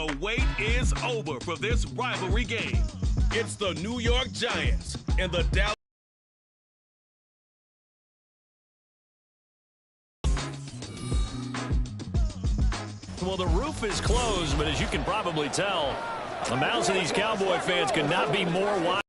The wait is over for this rivalry game. It's the New York Giants and the Dallas. Well, the roof is closed, but as you can probably tell, the mouths of these Cowboy fans could not be more wide.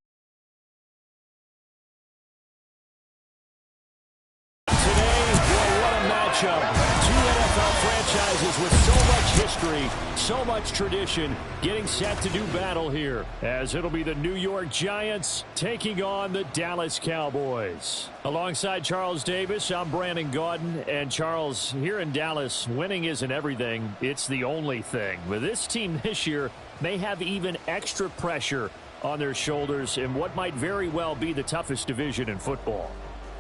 Today, boy, what a matchup. Two NFL franchises with so much history, so much tradition, getting set to do battle here, as it'll be the New York Giants taking on the Dallas Cowboys. Alongside Charles Davis, I'm Brandon Gaudin. And Charles, here in Dallas, winning isn't everything. It's the only thing. But this team this year may have even extra pressure on their shoulders in what might very well be the toughest division in football.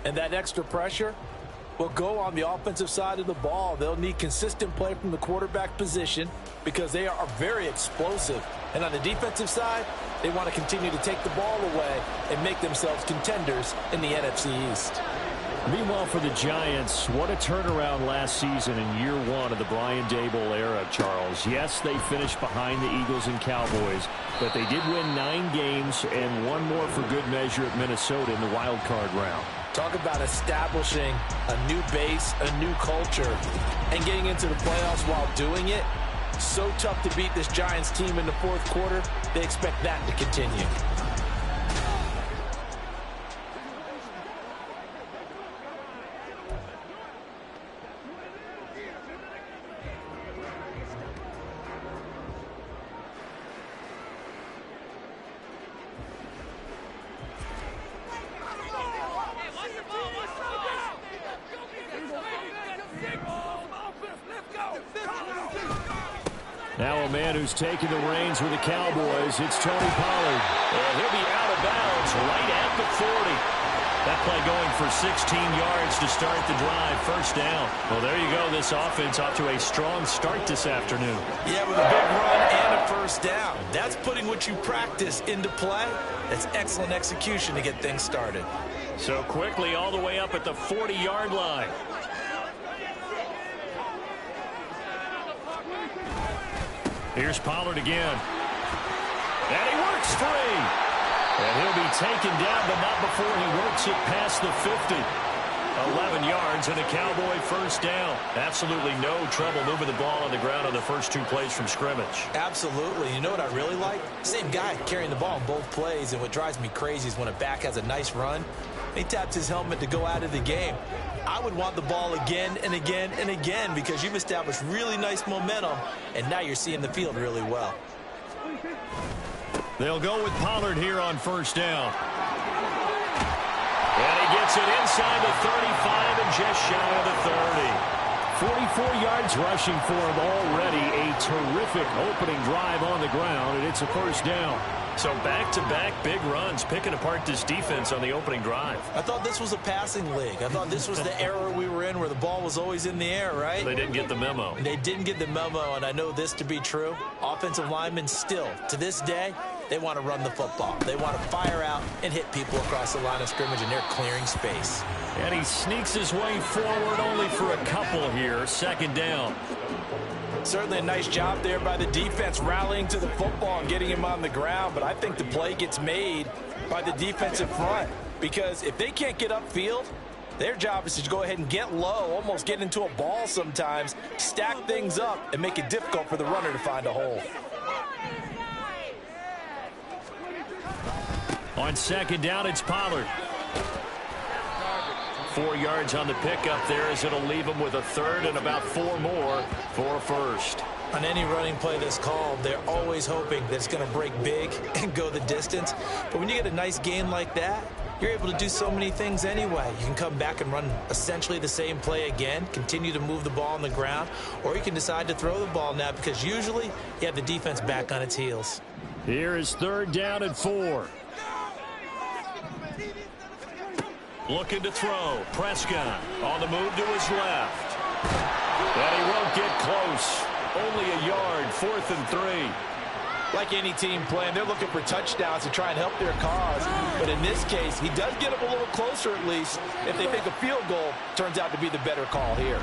And that extra pressure will go on the offensive side of the ball. They'll need consistent play from the quarterback position because they are very explosive. And on the defensive side, they want to continue to take the ball away and make themselves contenders in the NFC East. Meanwhile, for the Giants, what a turnaround last season in year one of the Brian Daboll era, Charles. Yes, they finished behind the Eagles and Cowboys, but they did win 9 games and one more for good measure at Minnesota in the wild card round. Talk about establishing a new base, a new culture, and getting into the playoffs while doing it. So tough to beat this Giants team in the fourth quarter. They expect that to continue. Now a man who's taking the reins with the Cowboys, it's Tony Pollard. And he'll be out of bounds right at the 40. That play going for 16 yards to start the drive, first down. Well, there you go. This offense off to a strong start this afternoon. Yeah, with a big run and a first down. That's putting what you practice into play. That's excellent execution to get things started. So quickly all the way up at the 40-yard line. Here's Pollard again. And he works free. And he'll be taken down, but not before he works it past the 50. 11 yards and a Cowboy first down. Absolutely no trouble moving the ball on the ground on the first 2 plays from scrimmage. Absolutely. You know what I really like? Same guy carrying the ball on both plays, and what drives me crazy is when a back has a nice run, he taps his helmet to go out of the game. I would want the ball again and again and again because you've established really nice momentum, and now you're seeing the field really well. They'll go with Pollard here on first down. And he gets it inside the 35 and just shy of the 30. 44 yards rushing for him already. A terrific opening drive on the ground, and it's a first down. So back-to-back big runs, picking apart this defense on the opening drive. I thought this was a passing league. I thought this was the era we were in where the ball was always in the air, right? They didn't get the memo. They didn't get the memo, and I know this to be true. Offensive linemen still, to this day, they want to run the football. They want to fire out and hit people across the line of scrimmage, and they're clearing space. And he sneaks his way forward only for a couple here. Second down. Certainly a nice job there by the defense rallying to the football and getting him on the ground, but I think the play gets made by the defensive front because if they can't get upfield, their job is to go ahead and get low, almost get into a ball sometimes, stack things up, and make it difficult for the runner to find a hole. On second down, it's Pollard. 4 yards on the pickup there as it'll leave him with a third and about 4 more for a first. On any running play that's called, they're always hoping that it's going to break big and go the distance. But when you get a nice gain like that, you're able to do so many things anyway. You can come back and run essentially the same play again, continue to move the ball on the ground, or you can decide to throw the ball now because usually you have the defense back on its heels. Here is third down and 4. Looking to throw. Prescott on the move to his left. And he won't get close. Only a yard, 4th and 3. Like any team playing, they're looking for touchdowns to try and help their cause. But in this case, he does get them a little closer at least if they think a field goal turns out to be the better call here.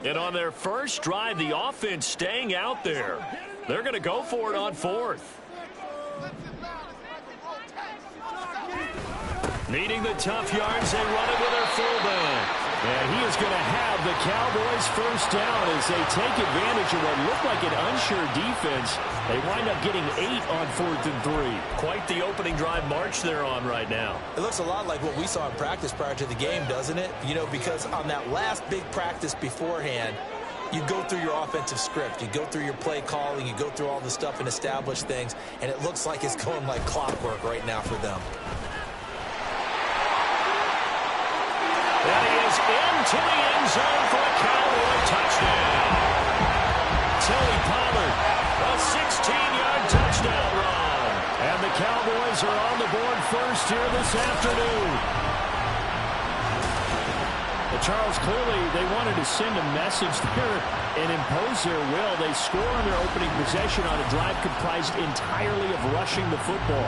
And on their first drive, the offense staying out there. They're going to go for it on fourth. Needing the tough yards, they run it with their fullback. And he is going to have the Cowboys first down as they take advantage of what looked like an unsure defense. They wind up getting 8 on 4th and 3. Quite the opening drive march they're on right now. It looks a lot like what we saw in practice prior to the game, doesn't it? You know, because on that last big practice beforehand, you go through your offensive script, you go through your play calling, you go through all the stuff and establish things, and it looks like it's going like clockwork right now for them. And he is into the end zone for a Cowboy touchdown. Tony Pollard, a 16-yard touchdown run. And the Cowboys are on the board first here this afternoon. Well, Charles, clearly they wanted to send a message there and impose their will. They score on their opening possession on a drive comprised entirely of rushing the football.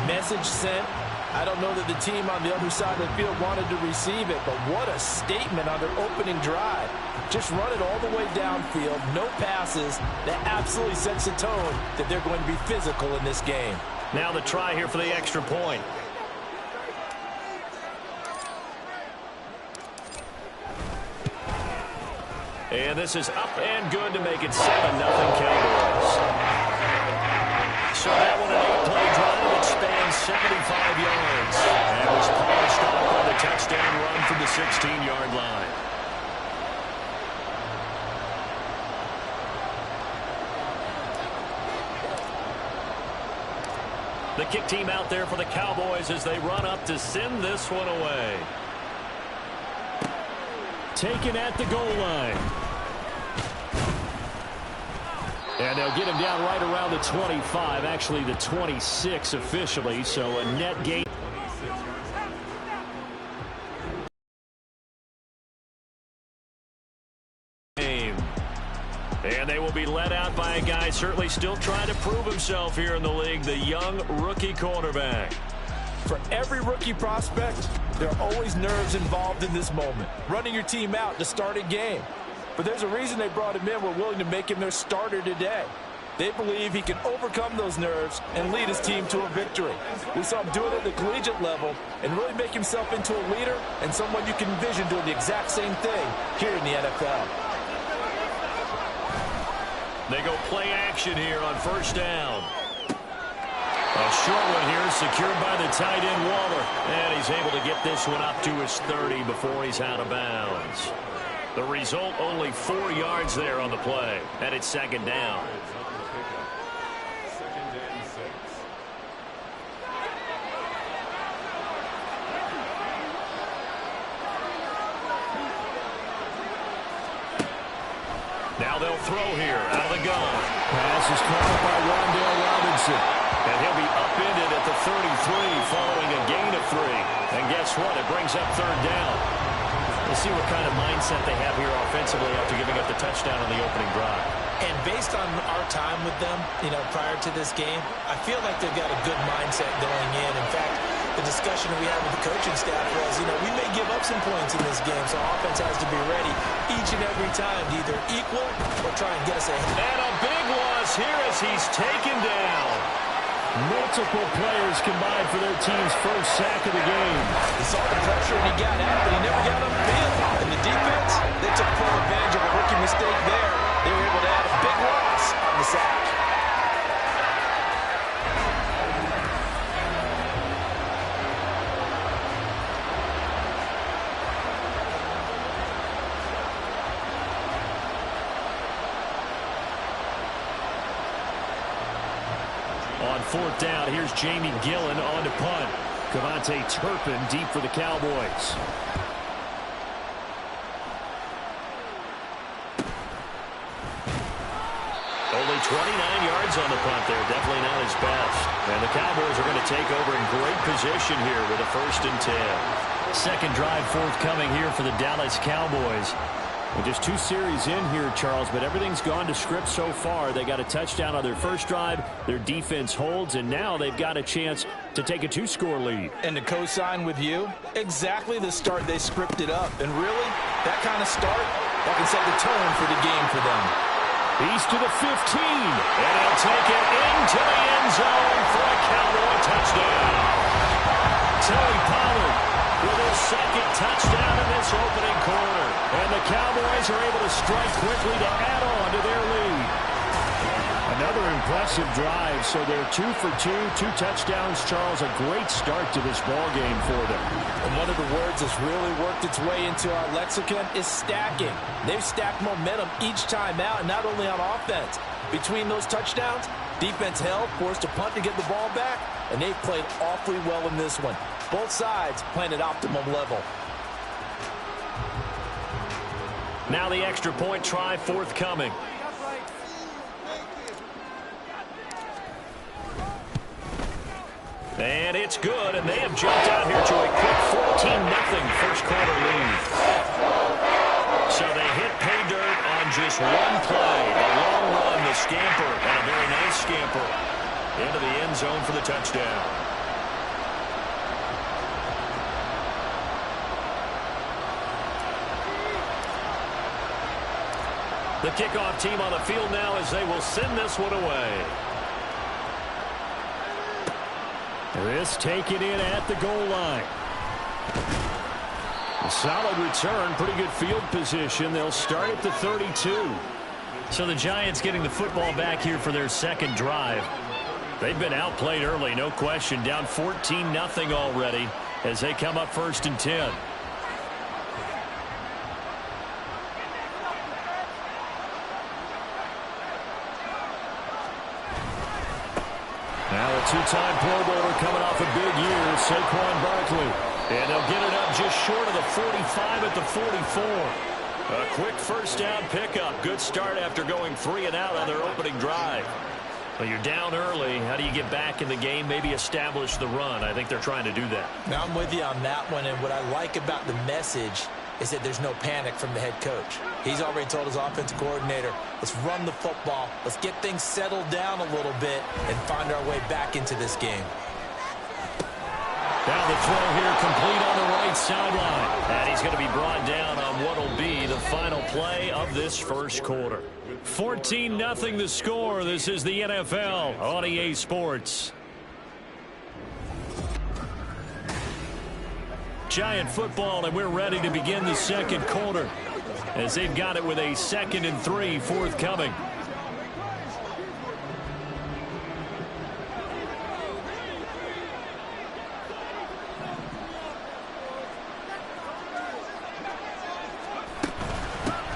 Message sent. I don't know that the team on the other side of the field wanted to receive it, but what a statement on their opening drive. Just run it all the way downfield, no passes. That absolutely sets the tone that they're going to be physical in this game. Now the try here for the extra point. And this is up and good to make it 7-0 Cowboys. So that one an 8-play drive that spans 75 yards. And was polished off by the touchdown run from the 16-yard line. The kick team out there for the Cowboys as they run up to send this one away. Taken at the goal line. And they'll get him down right around the 25, actually the 26 officially, so a net gain. And they will be led out by a guy certainly still trying to prove himself here in the league, the young rookie quarterback. For every rookie prospect, there are always nerves involved in this moment. Running your team out to start a game. But there's a reason they brought him in. We're willing to make him their starter today. They believe he can overcome those nerves and lead his team to a victory. We saw him do it at the collegiate level and really make himself into a leader and someone you can envision doing the exact same thing here in the NFL. They go play action here on first down. A short one here secured by the tight end Waller. And he's able to get this one up to his 30 before he's out of bounds. The result, only 4 yards there on the play. And it's second down. Now they'll throw here out of the gun. Pass is caught up by Rondale Robinson. And he'll be upended at the 33 following a gain of 3. And guess what? It brings up third down. We'll see what kind of mindset they have here offensively after giving up the touchdown on the opening drive. And based on our time with them, prior to this game, I feel like they've got a good mindset going in. In fact, the discussion we had with the coaching staff was, we may give up some points in this game, so offense has to be ready each and every time to either equal or try and get us ahead. And a big loss here as he's taken down. Multiple players combined for their team's first sack of the game. He saw the pressure and he got out, but he never got on the field. And the defense, they took full advantage of a rookie mistake there. They were able to add a big loss on the sack. On fourth down, here's Jamie Gillen on to punt. Cavante Turpin deep for the Cowboys. Only 29 yards on the punt there. Definitely not his best. And the Cowboys are going to take over in great position here with a 1st and 10. Second drive forthcoming here for the Dallas Cowboys. Well, just 2 series in here, Charles, but everything's gone to script so far. They got a touchdown on their first drive. Their defense holds, and now they've got a chance to take a 2-score lead. And to co-sign with you, exactly the start they scripted up. And really, that kind of start, that can set the tone for the game for them. He's to the 15, and he'll take it into the end zone for a Cowboy touchdown. Tony Pollard with his second touchdown in this opening quarter. And the Cowboys are able to strike quickly to add on to their lead. Another impressive drive, so they're 2 for 2, 2 touchdowns, Charles. A great start to this ball game for them. And one of the words that's really worked its way into our lexicon is stacking. They've stacked momentum each time out, and not only on offense. Between those touchdowns, defense held, forced a punt to get the ball back, and they've played awfully well in this one. Both sides playing at optimum level. Now the extra point try forthcoming. And it's good, and they have jumped out here to a quick 14-0 first quarter lead. So they hit pay dirt on just one play. The long run, the scamper, and a very nice scamper into the end zone for the touchdown. The kickoff team on the field now as they will send this one away. This taken in at the goal line. A solid return, pretty good field position. They'll start at the 32. So the Giants getting the football back here for their second drive. They've been outplayed early, no question. Down 14-0 already as they come up 1st and 10. Now a two-time Pro Bowler coming off a big year, Saquon Barkley. And they'll get it up just short of the 45 at the 44. A quick first down pickup. Good start after going 3 and out on their opening drive. Well, you're down early. How do you get back in the game? Maybe establish the run. I think they're trying to do that. Now, I'm with you on that one, and what I like about the message is that there's no panic from the head coach. He's already told his offensive coordinator, let's run the football, let's get things settled down a little bit and find our way back into this game. Now the throw here complete on the right sideline. And he's going to be brought down on what will be the final play of this first quarter. 14-0 the score. This is the NFL on EA Sports. Giant football, and we're ready to begin the second quarter as they've got it with a 2nd and 3 forthcoming.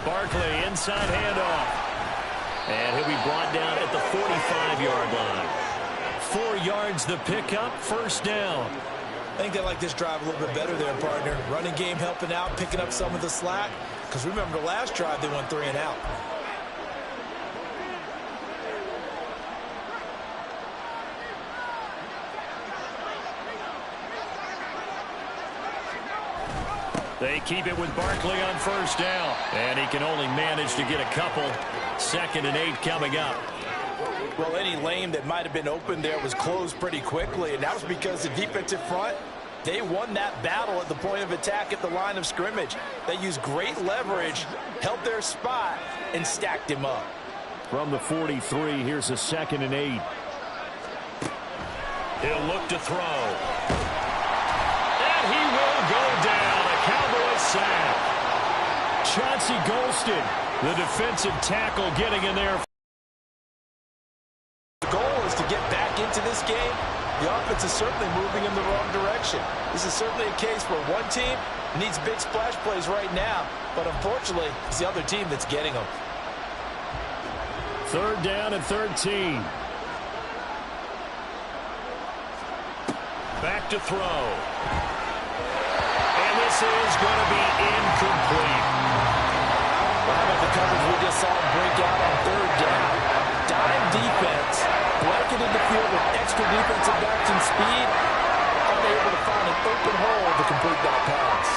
Barkley inside handoff, and he'll be brought down at the 45-yard line. 4 yards the pickup, first down. I think they like this drive a little bit better there, partner. Running game helping out, picking up some of the slack. Because remember, the last drive, they went 3 and out. They keep it with Barkley on first down. And he can only manage to get a couple. 2nd and 8 coming up. Well, any lane that might have been open there was closed pretty quickly, and that was because the defensive front, they won that battle at the point of attack at the line of scrimmage. They used great leverage, held their spot, and stacked him up. From the 43, here's a 2nd and 8. He'll look to throw. And he will go down. A Cowboys sack. Chauncey Golston, the defensive tackle, getting in there. To get back into this game, the offense is certainly moving in the wrong direction. This is certainly a case where one team needs big splash plays right now, but unfortunately, it's the other team that's getting them. 3rd down and 13. Back to throw. And this is going to be incomplete. How about the coverage we just saw break out on 3rd down? Dime defense. Blanketed the field with extra defensive backs and speed, unable to find an open hole to complete that pass.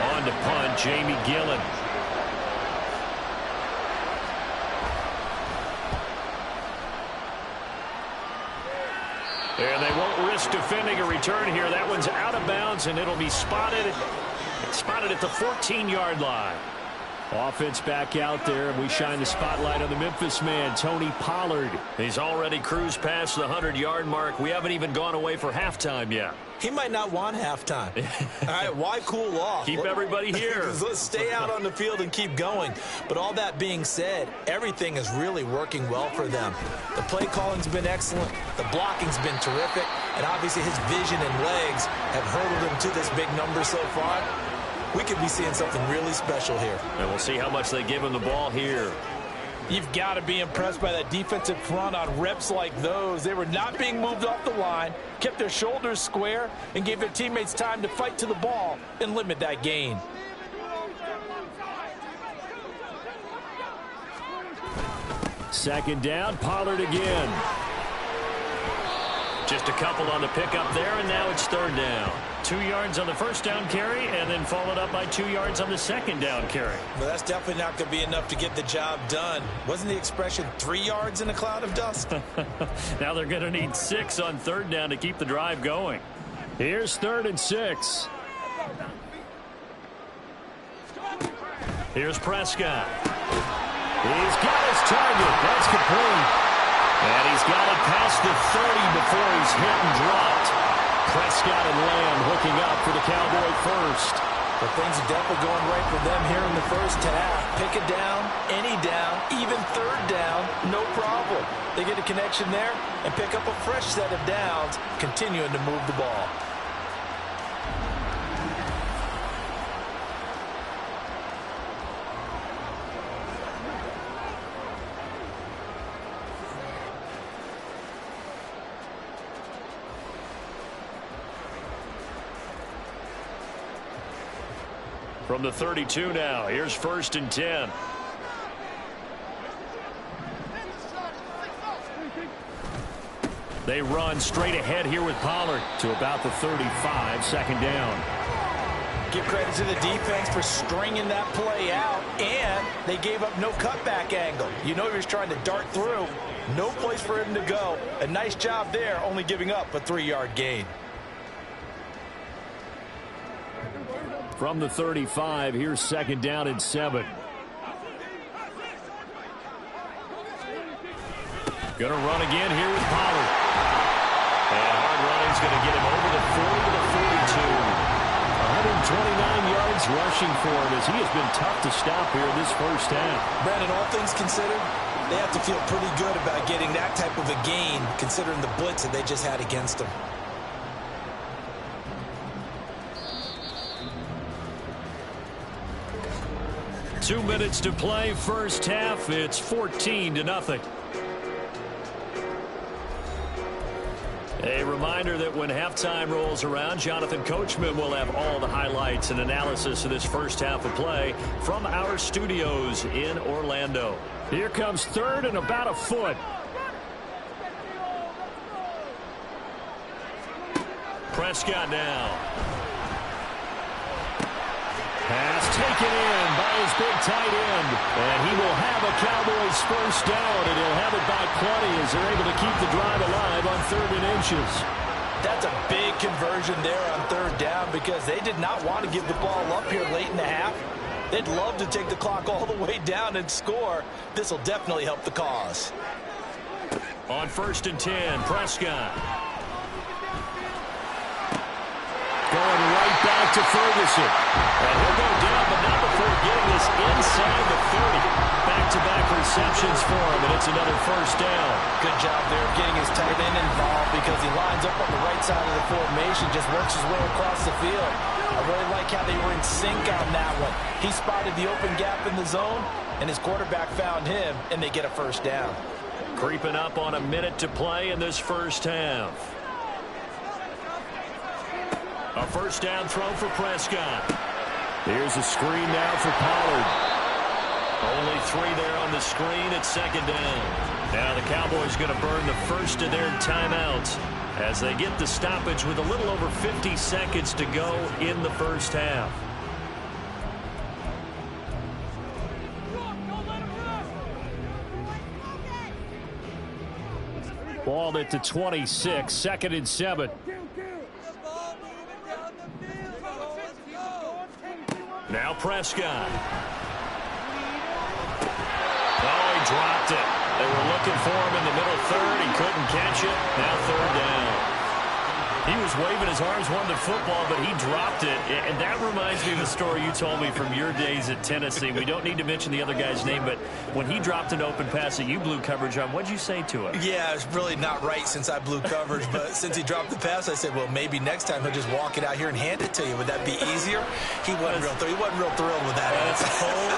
On to punt, Jamie Gillen. And they won't risk defending a return here. That one's out of bounds, and it'll be spotted Spotted at the 14-yard line. Offense back out there, and we shine the spotlight on the Memphis man, Tony Pollard. He's already cruised past the 100-yard mark. We haven't even gone away for halftime yet. He might not want halftime. All right, why cool off? Keep everybody here. Let's stay out on the field and keep going. But all that being said, everything is really working well for them. The play calling's been excellent. The blocking's been terrific. And obviously his vision and legs have hurdled him to this big number so far. We could be seeing something really special here. And we'll see how much they give him the ball here. You've got to be impressed by that defensive front on reps like those. They were not being moved off the line, kept their shoulders square, and gave their teammates time to fight to the ball and limit that gain. Second down, Pollard again. Just a couple on the pickup there, and now it's third down. 2 yards on the first down carry, and then followed up by 2 yards on the second down carry. Well, that's definitely not going to be enough to get the job done. Wasn't the expression 3 yards in a cloud of dust? Now they're going to need 6 on third down to keep the drive going. Here's 3rd and 6. Here's Prescott. He's got his target. That's complete. And he's got it past the 30 before he's hit and dropped. Prescott and Lamb hooking up for the Cowboy first. But things are definitely going right for them here in the first half. Pick it down, any down, even third down, no problem. They get a connection there and pick up a fresh set of downs, continuing to move the ball. From the 32 now, here's 1st and 10. They run straight ahead here with Pollard to about the 35, second down. Give credit to the defense for stringing that play out, and they gave up no cutback angle. You know he was trying to dart through. No place for him to go. A nice job there, only giving up a 3-yard gain. From the 35, here's second down and 7. Going to run again here with Pollard. And hard running's going to get him over the 40 to the 42. 129 yards rushing for him as he has been tough to stop here in this first half. Brandon, all things considered, they have to feel pretty good about getting that type of a gain considering the blitz that they just had against them. Two minutes to play, first half. It's 14-0. A reminder that when halftime rolls around, Jonathan Coachman will have all the highlights and analysis of this first half of play from our studios in Orlando. Here comes third and about a foot. Prescott now. Pass taken in by his big tight end. And he will have a Cowboys first down, and he'll have it by plenty as they're able to keep the drive alive on 3rd and inches. That's a big conversion there on 3rd down because they did not want to give the ball up here late in the half. They'd love to take the clock all the way down and score. This will definitely help the cause. On 1st and 10, Prescott. Going right back to Ferguson. And he'll go down, but not before getting this inside the 30. Back-to-back receptions for him, and it's another first down. Good job there of getting his tight end involved because he lines up on the right side of the formation, just works his way across the field. I really like how they were in sync on that one. He spotted the open gap in the zone, and his quarterback found him, and they get a first down. Creeping up on a minute to play in this first half. A first down throw for Prescott. Here's a screen now for Pollard. Only 3 there on the screen at second down. Now the Cowboys going to burn the first of their timeouts as they get the stoppage with a little over 50 seconds to go in the first half. Ball at the 26, 2nd and 7. Now Prescott. Oh, he dropped it. They were looking for him in the middle third. He couldn't catch it. Now third down. He was waving his arms, wanting the football, but he dropped it. And that reminds me of the story you told me from your days at Tennessee. We don't need to mention the other guy's name, but when he dropped an open pass that you blew coverage on, what'd you say to him? Yeah, it's really not right since I blew coverage, but since he dropped the pass, I said, well, maybe next time he'll just walk it out here and hand it to you. Would that be easier? He wasn't real thrilled with that. That's cold-blooded.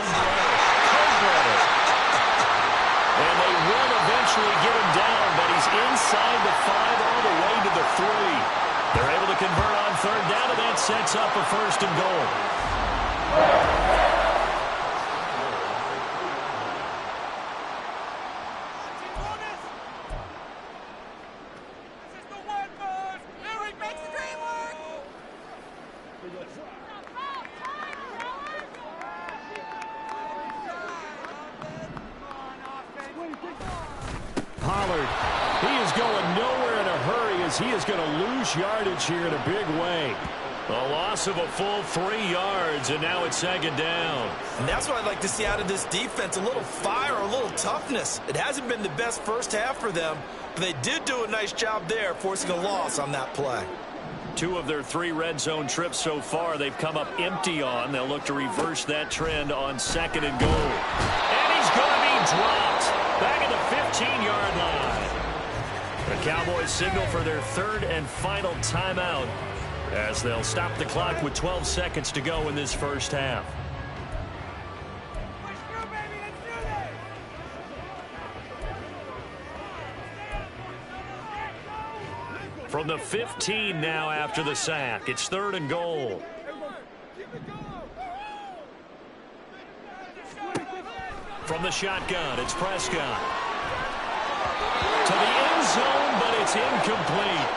And they will eventually get him down, but he's inside the 5 all the way to the 3. They're able to convert on third down, and that sets up a first and goal. He is going to lose yardage here in a big way. A loss of a full 3 yards, and now it's second down. And that's what I'd like to see out of this defense, a little fire, a little toughness. It hasn't been the best first half for them, but they did do a nice job there, forcing a loss on that play. 2 of their 3 red zone trips so far they've come up empty on. They'll look to reverse that trend on second and goal. And he's going to be dropped back at the 15-yard line. The Cowboys signal for their 3rd and final timeout as they'll stop the clock with 12 seconds to go in this first half. From the 15 now after the sack, it's 3rd and goal. From the shotgun, it's Prescott. To the end zone, but it's incomplete.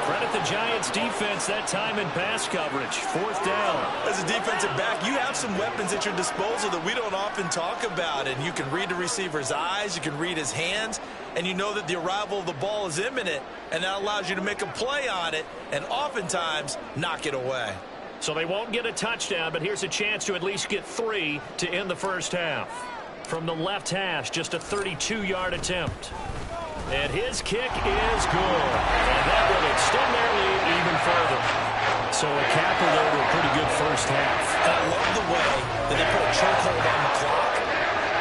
Credit the Giants defense that time in pass coverage. 4th down. As a defensive back, you have some weapons at your disposal that we don't often talk about. And you can read the receiver's eyes, you can read his hands, and you know that the arrival of the ball is imminent, and that allows you to make a play on it and oftentimes knock it away. So they won't get a touchdown, but here's a chance to at least get 3 to end the first half. From the left hash, just a 32-yard attempt. And his kick is good. And that will extend their lead even further. So a capper there to a pretty good first half. And I love the way that they put a chokehold on the clock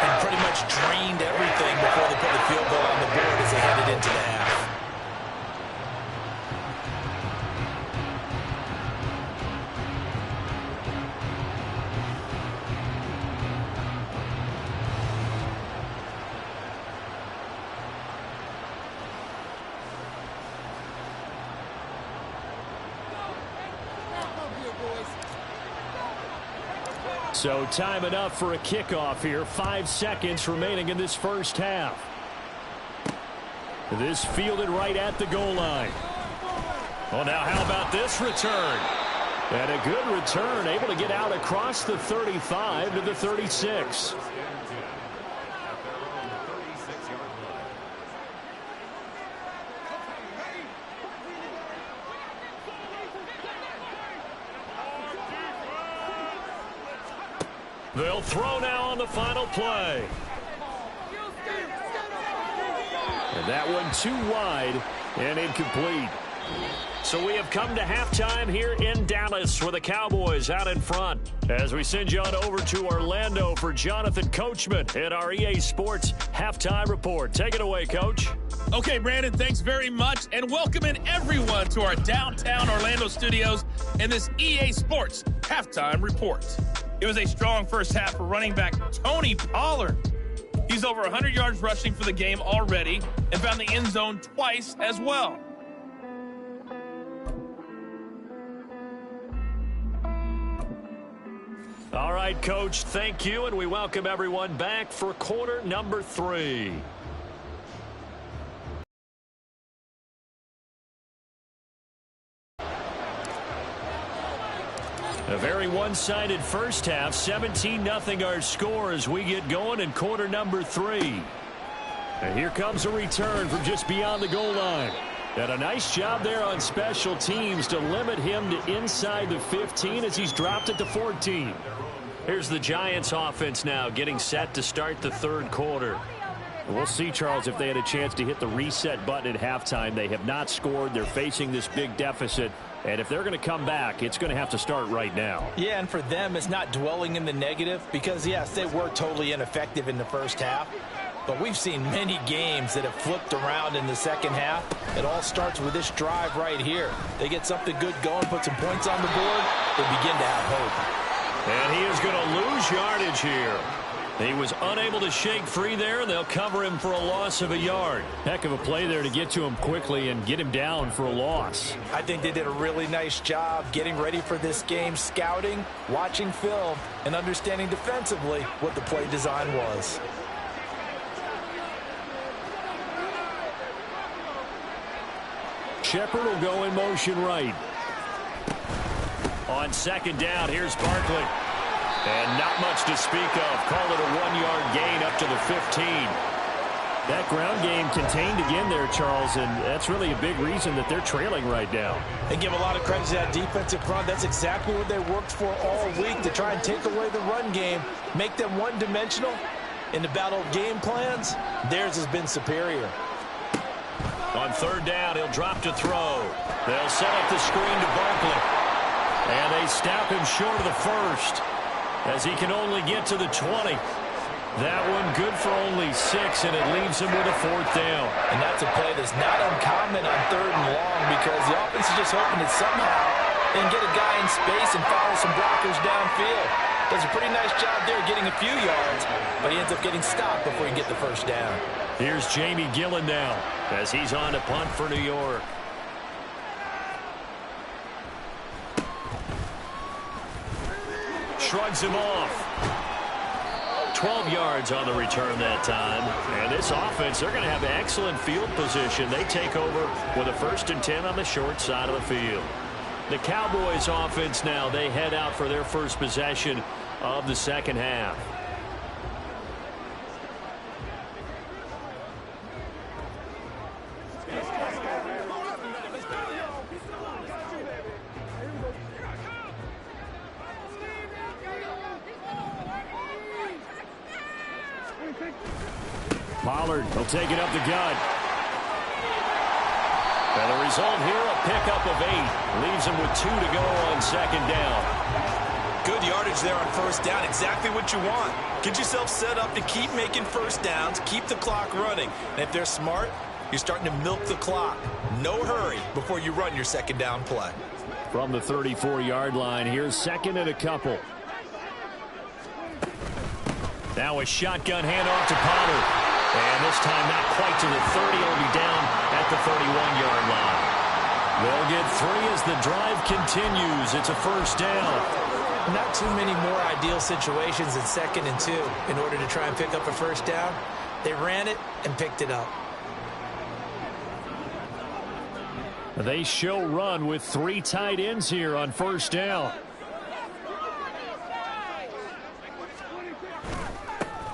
and pretty much drained everything before they put the field goal on the board as they headed into the half. So time enough for a kickoff here. 5 seconds remaining in this first half. This fielded right at the goal line. Well, now how about this return? And a good return, able to get out across the 35 to the 36. They'll throw now on the final play. And that one too wide and incomplete. So we have come to halftime here in Dallas with the Cowboys out in front. As we send you on over to Orlando for Jonathan Coachman at our EA Sports Halftime Report. Take it away, Coach. Okay, Brandon, thanks very much. And welcoming everyone to our downtown Orlando studios in this EA Sports Halftime Report. It was a strong first half for running back Tony Pollard. He's over 100 yards rushing for the game already and found the end zone twice as well. All right, Coach, thank you, and we welcome everyone back for quarter number 3. A very one-sided first half, 17-0 our score as we get going in quarter number 3. And here comes a return from just beyond the goal line. And a nice job there on special teams to limit him to inside the 15 as he's dropped it to 14. Here's the Giants offense now getting set to start the third quarter. We'll see, Charles, if they had a chance to hit the reset button at halftime. They have not scored. They're facing this big deficit. And if they're going to come back, it's going to have to start right now. Yeah, and for them, it's not dwelling in the negative because, yes, they were totally ineffective in the first half. But we've seen many games that have flipped around in the second half. It all starts with this drive right here. They get something good going, put some points on the board, they begin to have hope. And he is going to lose yardage here. He was unable to shake free there, and they'll cover him for a loss of a yard. Heck of a play there to get to him quickly and get him down for a loss. I think they did a really nice job getting ready for this game, scouting, watching film, and understanding defensively what the play design was. Shepard will go in motion right. On second down, here's Barkley. And not much to speak of. Call it a 1-yard gain up to the 15. That ground game contained again there, Charles, and that's really a big reason that they're trailing right now. They give a lot of credit to that defensive front. That's exactly what they worked for all week, to try and take away the run game, make them one-dimensional. In the battle of game plans, theirs has been superior. On third down, he'll drop to throw. They'll set up the screen to Barkley. And they stop him short of the first, as he can only get to the 20. That one good for only 6, and it leaves him with a fourth down. And that's a play that's not uncommon on third and long, because the offense is just hoping that somehow they can get a guy in space and follow some blockers downfield. Does a pretty nice job there getting a few yards, but he ends up getting stopped before he can get the first down. Here's Jamie Gillen now as he's on to punt for New York. Shrugs him off. 12 yards on the return that time. And this offense, they're going to have excellent field position. They take over with a 1st and 10 on the short side of the field. The Cowboys offense now, they head out for their first possession of the second half. Pollard will take it up the gut. And the result here, a pickup of 8. Leaves him with 2 to go on second down. Good yardage there on first down. Exactly what you want. Get yourself set up to keep making first downs, keep the clock running. And if they're smart, you're starting to milk the clock. No hurry before you run your second down play. From the 34-yard line, here's second and a couple. Now a shotgun handoff to Pollard. And this time not quite to the 30. He'll be down at the 31-yard line. They'll get 3 as the drive continues. It's a first down. Not too many more ideal situations in 2nd and 2 in order to try and pick up a first down. They ran it and picked it up. They show run with 3 tight ends here on first down.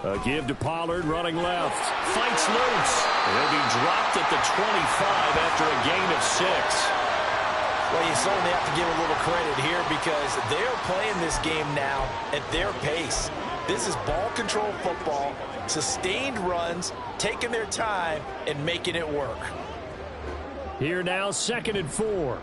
A give to Pollard, running left. Fights loose. He'll be dropped at the 25 after a gain of 6. Well, you certainly have to give a little credit here because they're playing this game now at their pace. This is ball control football, sustained runs, taking their time, and making it work. Here now, 2nd and 4.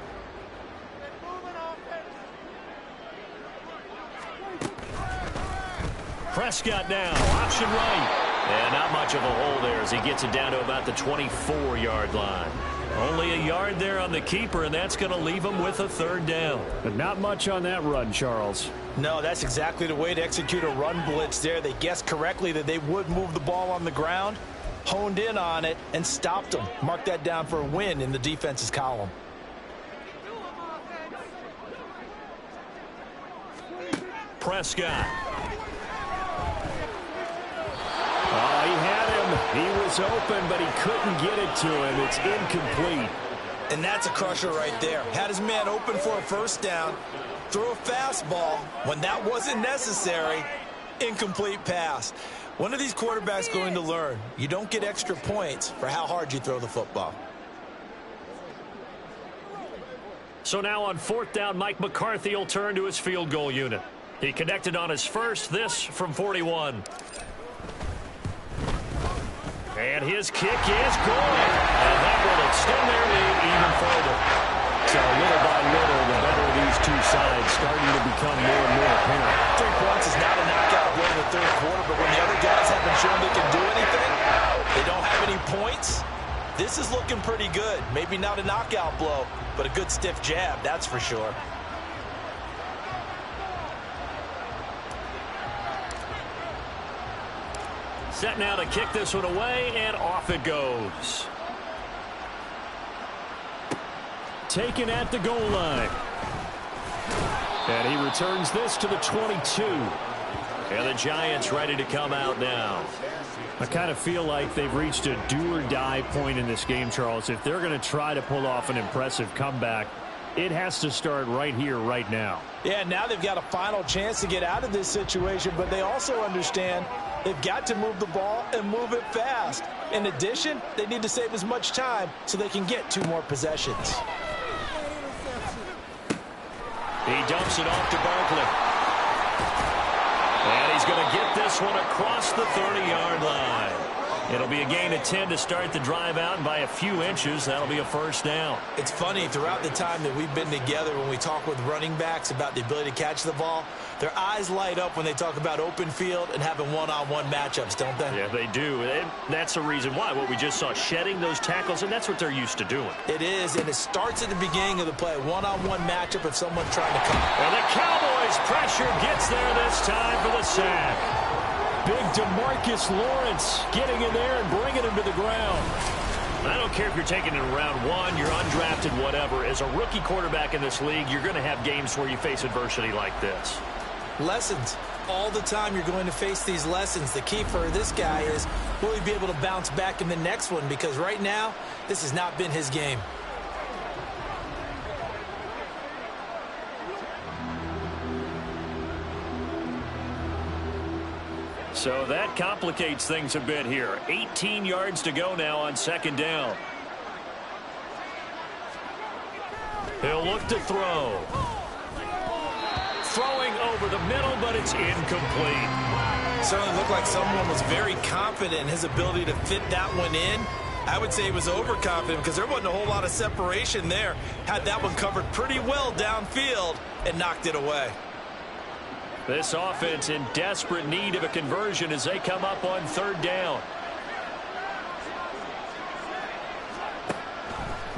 Prescott now, option right. And not much of a hole there as he gets it down to about the 24-yard line. Only a yard there on the keeper, and that's going to leave him with a third down. But not much on that run, Charles. No, that's exactly the way to execute a run blitz there. They guessed correctly that they would move the ball on the ground, honed in on it, and stopped them. Mark that down for a win in the defense's column. Prescott. Oh, he had him. He was open, but he couldn't get it to him. It's incomplete. And that's a crusher right there. Had his man open for a first down. Throw a fastball when that wasn't necessary. Incomplete pass. One of these quarterbacks going to learn. You don't get extra points for how hard you throw the football. So now on 4th down, Mike McCarthy will turn to his field goal unit. He connected on his first, this from 41. And his kick is good. And that will extend their lead even further. So little by little, the better of these two sides starting to become more and more apparent. 3 points is not a knockout blow in the third quarter, but when the other guys haven't shown they can do anything, they don't have any points. This is looking pretty good. Maybe not a knockout blow, but a good stiff jab, that's for sure. Set now to kick this one away, and off it goes. Taken at the goal line. And he returns this to the 22. And the Giants ready to come out now. I kind of feel like they've reached a do-or-die point in this game, Charles. If they're going to try to pull off an impressive comeback, it has to start right here, right now. Yeah, now they've got a final chance to get out of this situation, but they also understand they've got to move the ball and move it fast. In addition, they need to save as much time so they can get 2 more possessions. He dumps it off to Barkley. And he's going to get this one across the 30-yard line. It'll be a gain of 10 to start the drive out, and by a few inches, that'll be a first down. It's funny, throughout the time that we've been together, when we talk with running backs about the ability to catch the ball, their eyes light up when they talk about open field and having one-on-one matchups, don't they? Yeah, they do. And that's the reason why. What we just saw, shedding those tackles, and that's what they're used to doing. It is, and it starts at the beginning of the play. One-on-one matchup if someone's trying to come. And the Cowboys pressure gets there this time for the sack. Big DeMarcus Lawrence getting in there and bringing him to the ground. I don't care if you're taking it in round 1, you're undrafted, whatever. As a rookie quarterback in this league, you're going to have games where you face adversity like this. Lessons. All the time you're going to face these lessons. The key for this guy is, will he be able to bounce back in the next one? Because right now, this has not been his game. So that complicates things a bit here. 18 yards to go now on 2nd down. He'll look to throw. Throwing over the middle, but it's incomplete. Certainly looked like someone was very confident in his ability to fit that one in. I would say he was overconfident because there wasn't a whole lot of separation there. Had that one covered pretty well downfield and knocked it away. This offense in desperate need of a conversion as they come up on 3rd down.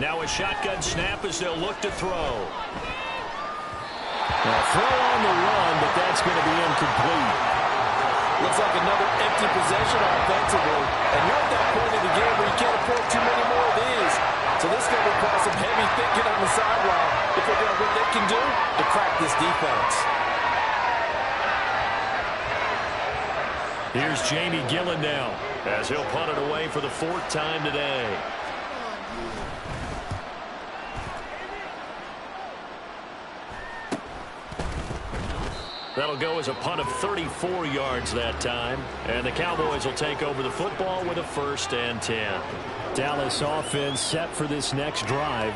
Now a shotgun snap as they'll look to throw. A throw on the run, but that's going to be incomplete. Looks like another empty possession offensively. And you're at that point in the game where you can't afford too many more of these. So this is going to require some heavy thinking on the sideline to figure out what they can do to crack this defense. Here's Jamie Gillen now as he'll punt it away for the 4th time today. That'll go as a punt of 34 yards that time. And the Cowboys will take over the football with a 1st and 10. Dallas offense set for this next drive.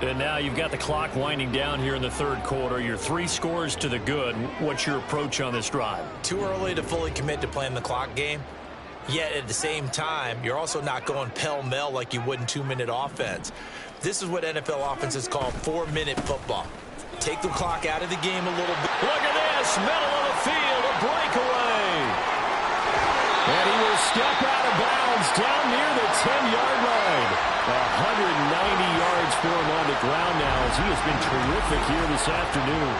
And now you've got the clock winding down here in the 3rd quarter. You're 3 scores to the good. What's your approach on this drive? Too early to fully commit to playing the clock game. Yet at the same time, you're also not going pell-mell like you would in 2-minute offense. This is what NFL offenses call 4-minute football. Take the clock out of the game a little bit. Look at this, middle of the field, a breakaway. And he will step out of bounds down near the 10-yard line. 190 yards for him on the ground now as he has been terrific here this afternoon.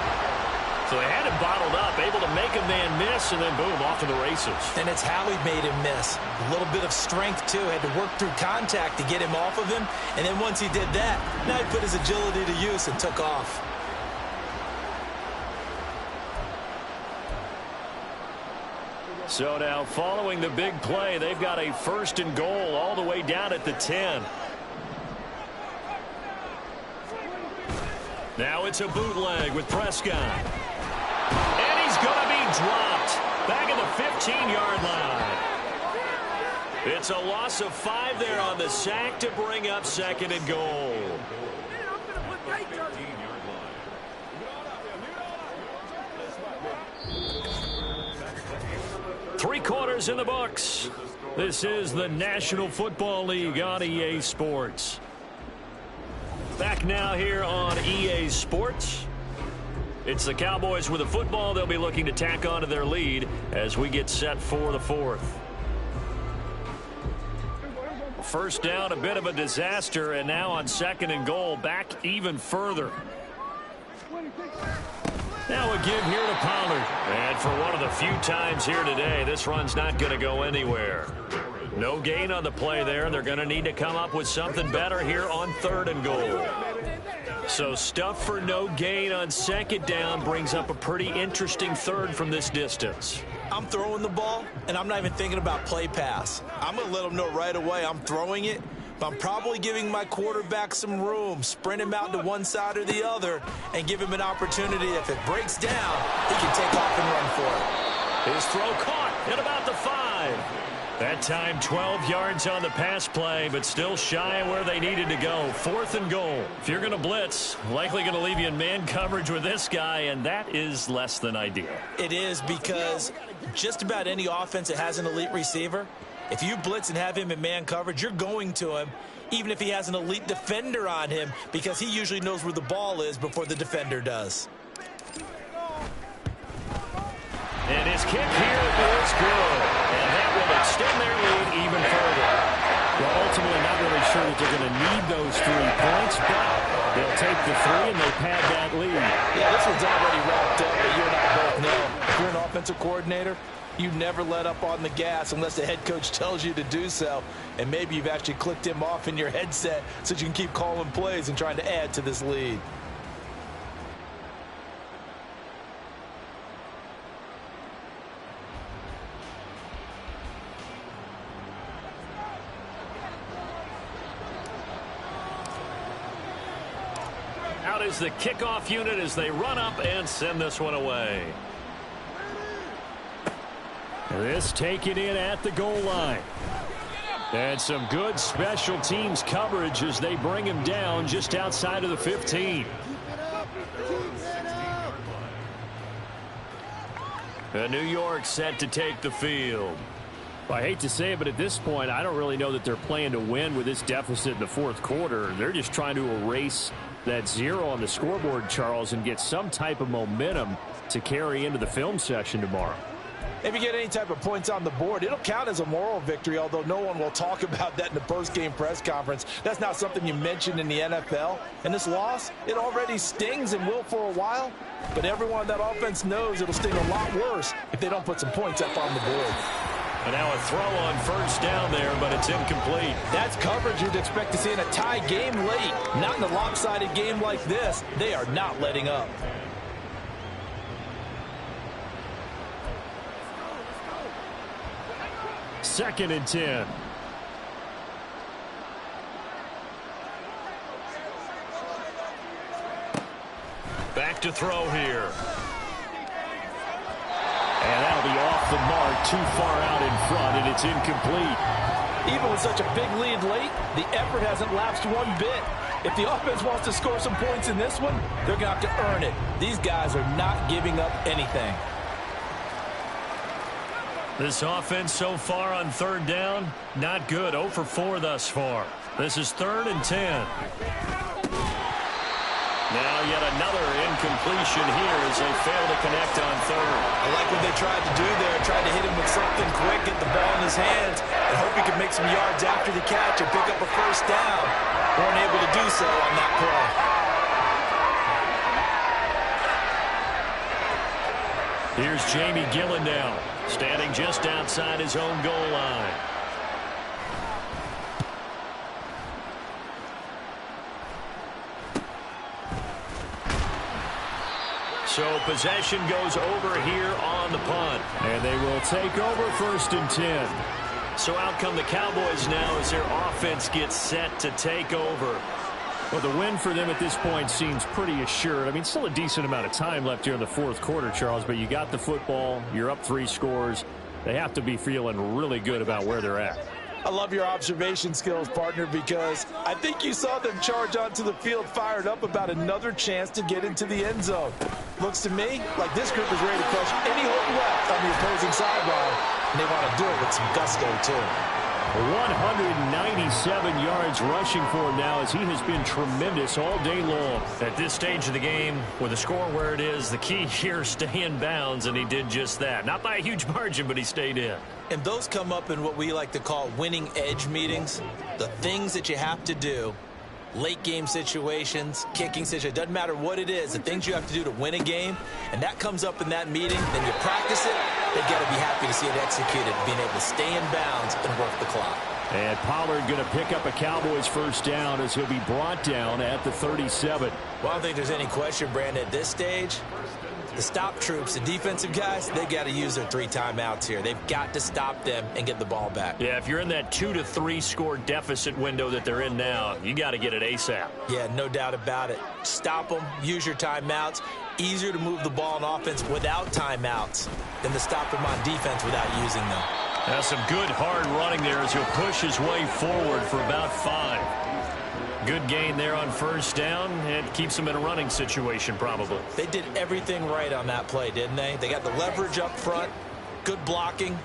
So they had him bottled up, able to make a man miss, and then boom, off to the races. And it's how he made him miss. A little bit of strength, too. Had to work through contact to get him off of him. And then once he did that, now he put his agility to use and took off. So now following the big play, they've got a 1st and goal all the way down at the 10. Now it's a bootleg with Prescott. And he's going to be dropped back at the 15-yard line. It's a loss of 5 there on the sack to bring up 2nd and goal. 3 quarters in the books. This is the National Football League on EA Sports. Back now here on EA Sports. It's the Cowboys with the football. They'll be looking to tack onto their lead as we get set for the 4th. First down, a bit of a disaster, and now on 2nd and goal, back even further. Now a give here to Pollard. And for one of the few times here today, this run's not going to go anywhere. No gain on the play there. They're going to need to come up with something better here on 3rd and goal. So stuff for no gain on 2nd down brings up a pretty interesting 3rd from this distance. I'm throwing the ball, and I'm not even thinking about play pass. I'm going to let them know right away I'm throwing it, but I'm probably giving my quarterback some room, sprint him out to one side or the other, and give him an opportunity. If it breaks down, he can take off and run for it. His throw caught at about the 5. That time 12 yards on the pass play, but still shy of where they needed to go. 4th and goal. If you're going to blitz, likely going to leave you in man coverage with this guy, and that is less than ideal. It is, because just about any offense that has an elite receiver, if you blitz and have him in man coverage, you're going to him, even if he has an elite defender on him, because he usually knows where the ball is before the defender does. And his kick here is good. And that will extend their lead even further. Well, ultimately, not really sure that they're going to need those 3 points, but they'll take the 3 and they pad that lead. Yeah, this one's already wrapped up, but you and I both know. If you're an offensive coordinator, you never let up on the gas unless the head coach tells you to do so. And maybe you've actually clicked him off in your headset so you can keep calling plays and trying to add to this lead. Out is the kickoff unit as they run up and send this one away. This taken in at the goal line. And some good special teams coverage as they bring him down just outside of the 15. And New York set to take the field. Well, I hate to say it, but at this point, I don't really know that they're playing to win with this deficit in the 4th quarter. They're just trying to erase that 0 on the scoreboard, Charles, and get some type of momentum to carry into the film session tomorrow. If you get any type of points on the board, it'll count as a moral victory, although no one will talk about that in the post-game press conference. That's not something you mentioned in the NFL. And this loss, it already stings and will for a while. But everyone on that offense knows it'll sting a lot worse if they don't put some points up on the board. And now a throw on 1st down there, but it's incomplete. That's coverage you'd expect to see in a tie game late. Not in a lopsided game like this. They are not letting up. Second and 10. Back to throw here. And that'll be off the mark, too far out in front, and it's incomplete. Even with such a big lead late, the effort hasn't lapsed one bit. If the offense wants to score some points in this one, they're going to have to earn it. These guys are not giving up anything. This offense so far on 3rd down, not good. 0 for 4 thus far. This is 3rd and 10. Now yet another incompletion here as they fail to connect on 3rd. I like what they tried to do there. Tried to hit him with something quick, get the ball in his hands, and hope he could make some yards after the catch and pick up a 1st down. Weren't able to do so on that play. Here's Jamie Gillen now, standing just outside his own goal line. So possession goes over here on the punt. And they will take over 1st and 10. So out come the Cowboys now as their offense gets set to take over. Well, the win for them at this point seems pretty assured. I mean, still a decent amount of time left here in the 4th quarter, Charles, but you got the football, you're up 3 scores. They have to be feeling really good about where they're at. I love your observation skills, partner, because I think you saw them charge onto the field fired up about another chance to get into the end zone. Looks to me like this group is ready to crush any hope left on the opposing sideline. and they want to do it with some gusto, too. 197 yards rushing for him now as he has been tremendous all day long. At this stage of the game, with the score where it is, the key here is stay in bounds, and he did just that. Not by a huge margin, but he stayed in. And those come up in what we like to call winning edge meetings. The things that you have to do, late game situations, kicking situations, doesn't matter what it is, the things you have to do to win a game, and that comes up in that meeting, then you practice it, they've got to be happy to see it executed, being able to stay in bounds and work the clock. And Pollard going to pick up a Cowboys first down as he'll be brought down at the 37. Well, I don't think there's any question, Brandon, at this stage, the stop troops, the defensive guys, they got to use their 3 timeouts here. They've got to stop them and get the ball back. Yeah, if you're in that 2 to 3 score deficit window that they're in now, you got to get it ASAP. Yeah, no doubt about it. Stop them, use your timeouts. Easier to move the ball on offense without timeouts than to stop them on defense without using them. Now some good hard running there as he'll push his way forward for about 5. Good gain there on first down. It keeps him in a running situation probably. They did everything right on that play, didn't they? They got the leverage up front, good blocking,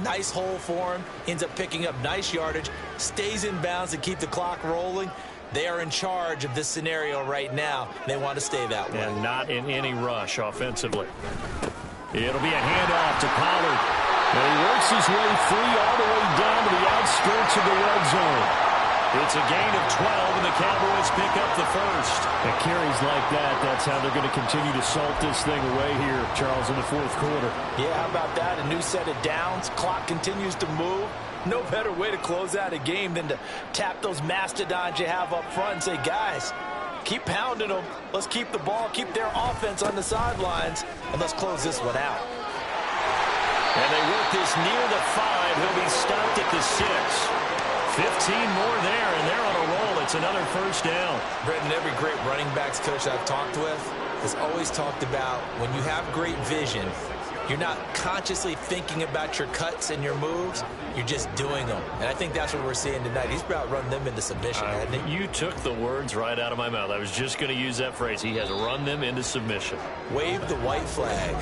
nice hole for him, ends up picking up nice yardage, stays in bounds to keep the clock rolling. They are in charge of this scenario right now. They want to stay that way. And not in any rush offensively. It'll be a handoff to Pollard. And he works his way free all the way down to the outskirts of the red zone. It's a gain of 12, and the Cowboys pick up the first. And carries like that, that's how they're going to continue to salt this thing away here, Charles, in the fourth quarter. Yeah, how about that? A new set of downs. Clock continues to move. No better way to close out a game than to tap those mastodons you have up front and say, guys, keep pounding them. Let's keep the ball, keep their offense on the sidelines, and let's close this one out. And they work this near the 5. He'll be stopped at the 6. 15 more there, and they're on a roll. It's another first down. Brendan, every great running backs coach I've talked with has always talked about when you have great vision, you're not consciously thinking about your cuts and your moves. You're just doing them. And I think that's what we're seeing tonight. He's about run them into submission, hasn't he? You took the words right out of my mouth. I was just going to use that phrase. He has run them into submission. Wave the white flag.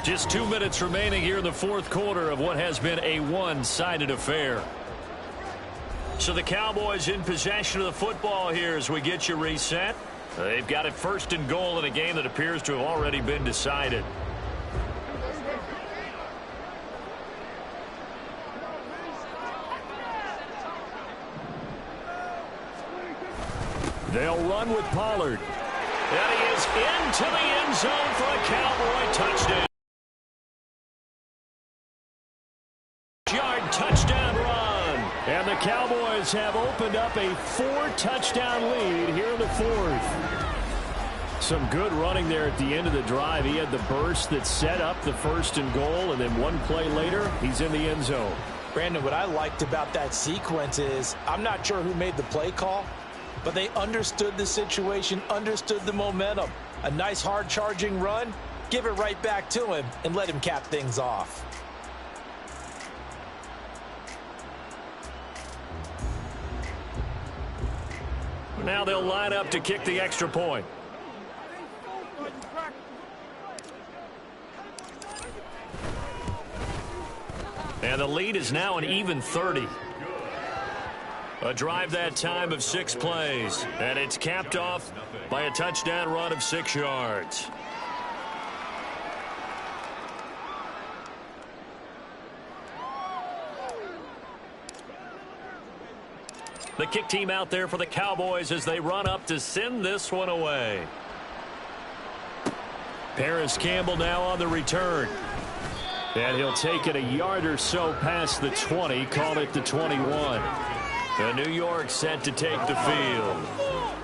Just 2 minutes remaining here in the fourth quarter of what has been a one-sided affair. So the Cowboys in possession of the football here as we get you reset. They've got it first and goal in a game that appears to have already been decided. They'll run with Pollard. And he is into the end zone for a Cowboy touchdown. Yard touchdown run. And the Cowboys have opened up a 4-touchdown lead here in the fourth. Some good running there at the end of the drive. He had the burst that set up the first and goal, and then one play later, he's in the end zone. Brandon, what I liked about that sequence is I'm not sure who made the play call, but they understood the situation, understood the momentum. A nice hard charging run, give it right back to him and let him cap things off. Now they'll line up to kick the extra point. And the lead is now an even 30. A drive that time of 6 plays. And it's capped off by a touchdown run of 6 yards. The kick team out there for the Cowboys as they run up to send this one away. Paris Campbell now on the return. And he'll take it a yard or so past the 20, call it the 21. The New York set to take the field.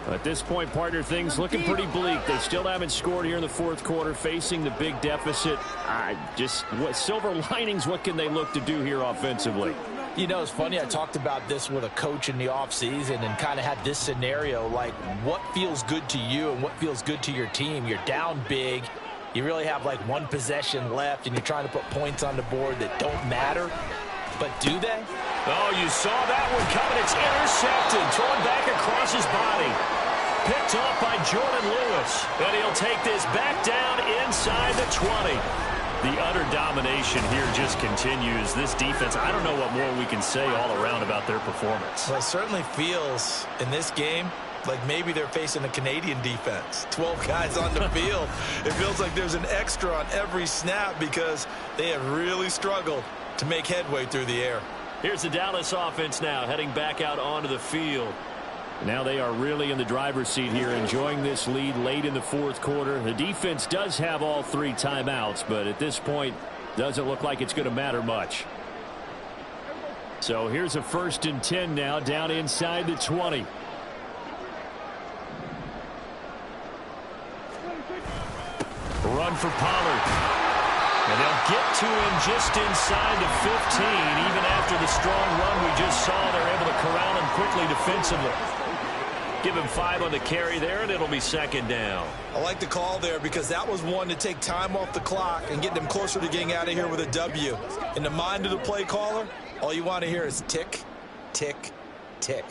At this point, partner, things looking pretty bleak. They still haven't scored here in the fourth quarter, facing the big deficit. What silver linings, what can they look to do here offensively? You know, it's funny, I talked about this with a coach in the offseason and kind of had this scenario, like what feels good to you and what feels good to your team. You're down big. You really have like one possession left, and you're trying to put points on the board that don't matter. But do they? Oh, you saw that one coming. It's intercepted. Thrown back across his body. Picked off by Jordan Lewis. And he'll take this back down inside the 20. The utter domination here just continues. This defense, I don't know what more we can say all around about their performance. Well, it certainly feels in this game like maybe they're facing a Canadian defense. 12 guys on the field. It feels like there's an extra on every snap because they have really struggled to make headway through the air. Here's the Dallas offense now heading back out onto the field. Now they are really in the driver's seat here, enjoying this lead late in the fourth quarter. The defense does have all 3 timeouts, but at this point, doesn't look like it's going to matter much. So here's a 1st and 10 now, down inside the 20. Run for Pollard. And they'll get to him just inside the 15. Even after the strong run we just saw, they're able to corral him quickly defensively. Give him 5 on the carry there, and it'll be 2nd down. I like the call there because that was one to take time off the clock and get them closer to getting out of here with a W. In the mind of the play caller, all you want to hear is tick, tick, tick.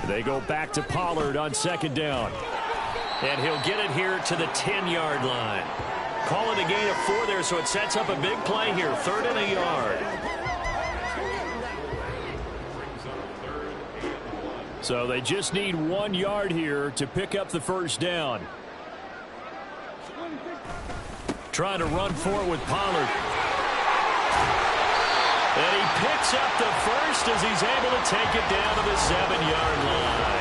They go back to Pollard on 2nd down. And he'll get it here to the 10-yard line. Calling a gain of 4 there, so it sets up a big play here. 3rd and a yard. So they just need 1 yard here to pick up the 1st down. Trying to run for it with Pollard. And he picks up the 1st as he's able to take it down to the 7-yard line.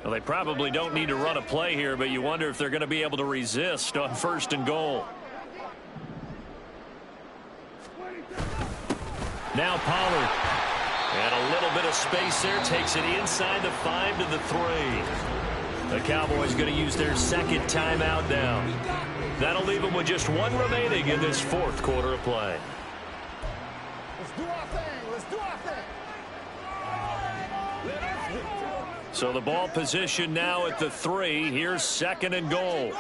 Well, they probably don't need to run a play here, but you wonder if they're going to be able to resist on 1st and goal. Now Pollard. And a little bit of space there. Takes it inside the 5 to the 3. The Cowboys going to use their 2nd timeout now. That'll leave them with just 1 remaining in this 4th quarter of play. Let's do our thing. Let's do our thing. So the ball position now at the 3. Here's 2nd and goal.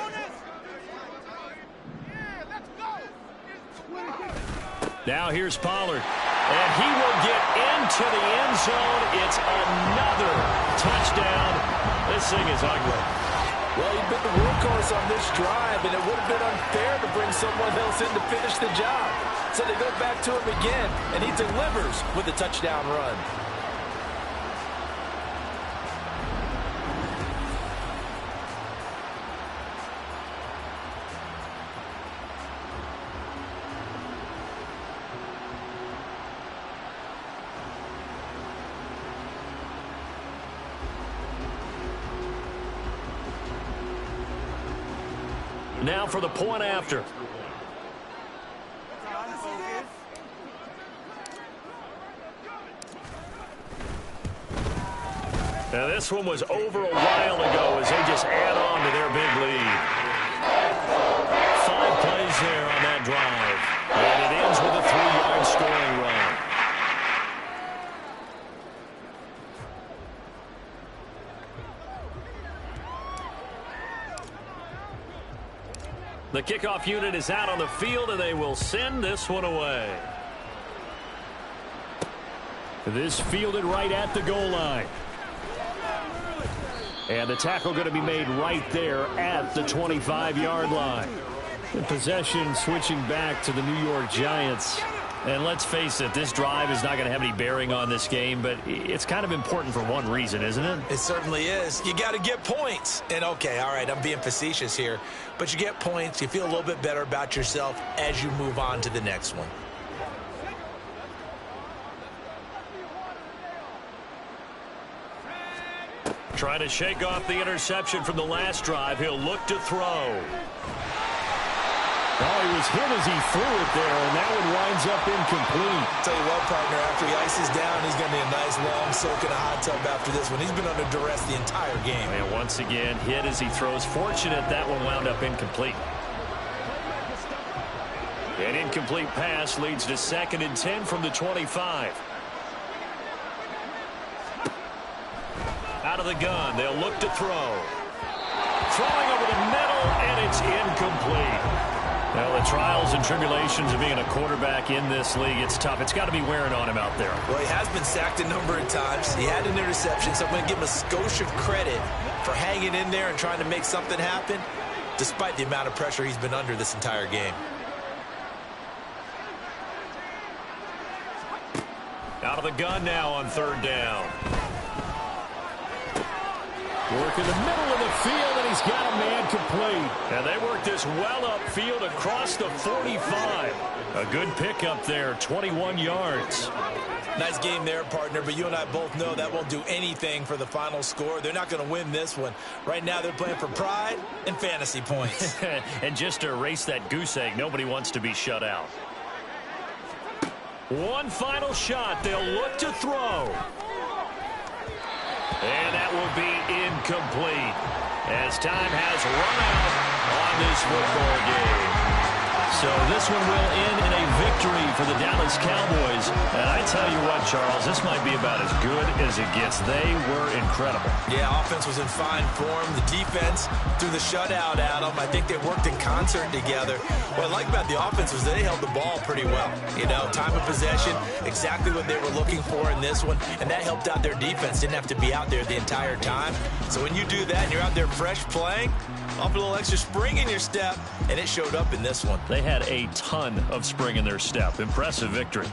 Now here's Pollard. And he will get into the end zone. It's another touchdown. This thing is ugly. Well, he's been the workhorse on this drive, and it would have been unfair to bring someone else in to finish the job. So they go back to him again, and he delivers with a touchdown run. Now for the point after. Now this one was over a while ago as they just add on to their big lead. 5 plays there on that drive. And it ends with a 3-yard scoring run. The kickoff unit is out on the field, and they will send this one away. This fielded right at the goal line. And the tackle going to be made right there at the 25-yard line. The possession switching back to the New York Giants. And let's face it, this drive is not going to have any bearing on this game, but it's kind of important for one reason, isn't it? It certainly is. You got to get points. And, okay, all right, I'm being facetious here, but you get points, you feel a little bit better about yourself as you move on to the next one. Trying to shake off the interception from the last drive. He'll look to throw. Oh, he was hit as he threw it there, and that one winds up incomplete. Tell you what, partner, after he ices down, he's going to be a nice long soak in a hot tub after this one. He's been under duress the entire game. And once again, hit as he throws. Fortunate that one wound up incomplete. An incomplete pass leads to 2nd and 10 from the 25. Out of the gun, they'll look to throw. Throwing over the middle, and it's incomplete. Well, the trials and tribulations of being a quarterback in this league, it's tough. It's got to be wearing on him out there. Well, he has been sacked a number of times. He had an interception, so I'm going to give him a skosh of credit for hanging in there and trying to make something happen, despite the amount of pressure he's been under this entire game. Out of the gun now on third down. Work in the middle of the field, and he's got a man complete. And they work this well upfield across the 45. A good pickup there, 21 yards. Nice game there, partner, but you and I both know that won't do anything for the final score. They're not going to win this one. Right now, they're playing for pride and fantasy points. And just to erase that goose egg, nobody wants to be shut out. One final shot. They'll look to throw. And that will be incomplete as time has run out on this football game. So this one will end in a victory for the Dallas Cowboys. And I tell you what, Charles, this might be about as good as it gets. They were incredible. Yeah, offense was in fine form. The defense threw the shutout at them. I think they worked in concert together. What I like about the offense was they held the ball pretty well. You know, time of possession, exactly what they were looking for in this one. And that helped out their defense. Didn't have to be out there the entire time. So when you do that and you're out there fresh playing, off a little extra spring in your step, and it showed up in this one. They had a ton of spring in their step. Impressive victory.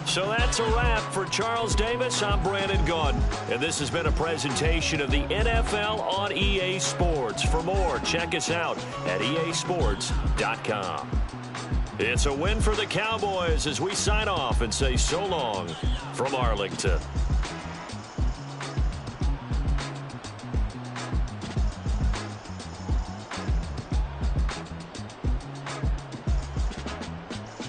So that's a wrap for Charles Davis. I'm Brandon Gaudin, and this has been a presentation of the NFL on EA Sports. For more, check us out at easports.com. It's a win for the Cowboys as we sign off and say so long from Arlington.